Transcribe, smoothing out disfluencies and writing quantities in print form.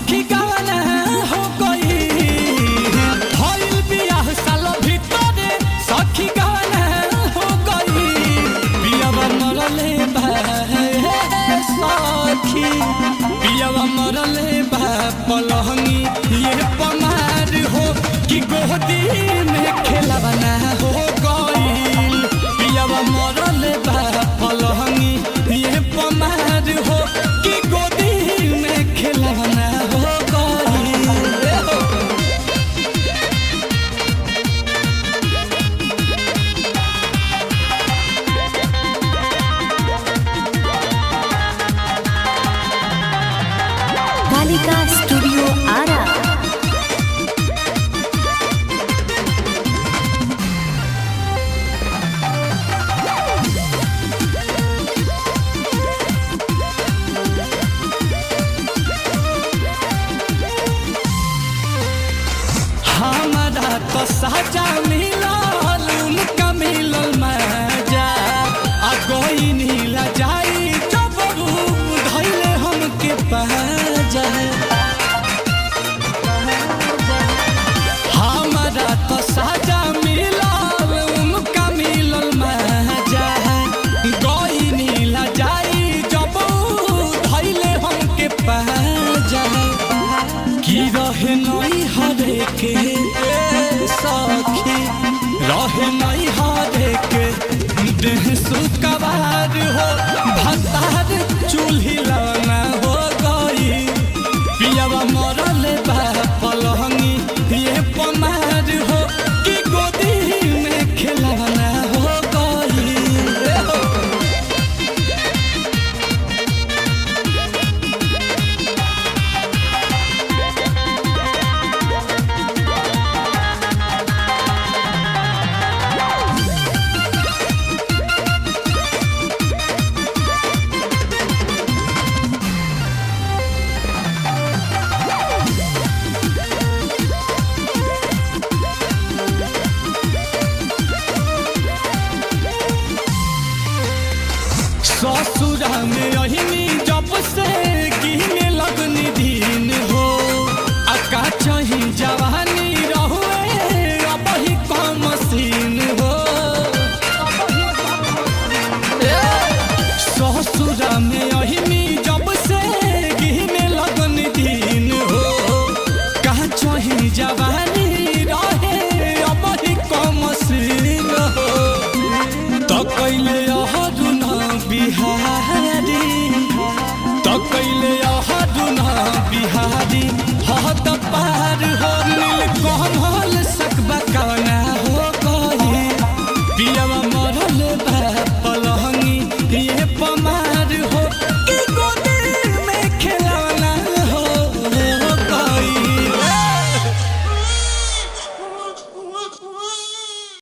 सखी गाना हो गई भइल बियाह साल भीतरे सखी गाना हो गई पियावा मरले बा सखी पियावा मरले बा पलहंगी ये पमार हो कि गोदी में खेलवाना हो गई पियावा मरले बा पलहंगी ये पमार हो कि गोदी में खेलवाना हो गई। कालिका स्टूडियो आरा। हमारा तो साजा मिलल उनका मिलल मजा आ कोई नीला जाई जब धैले हमके पाजा हमारा तो साजा मिलल उनका मिलल मजा कोई नीला जाई जब धैले हमके पाजा की रहे नहीं हरे के सखी रहे नहीं हरे के देह सुकवार हो भतार चूल्ही लाना हो गई पियावा मरले बा पलहंगी ये पमार हो कि गोदी में खेलवाना हो गई। ससुरा में अहिनी जब से गिने लगनी दिन हो अका चाही जवानी रहुए अब ही कम सीन हो ससुरा में अहिनी जब से गिने लगनी दिन हो का चाही जवानी रहे अब ही कम सीन हो तो कैले बिहारी तो कैले अहदुना बिहारी हद पार हो नील कमल सकबा कवना हो गई पियावा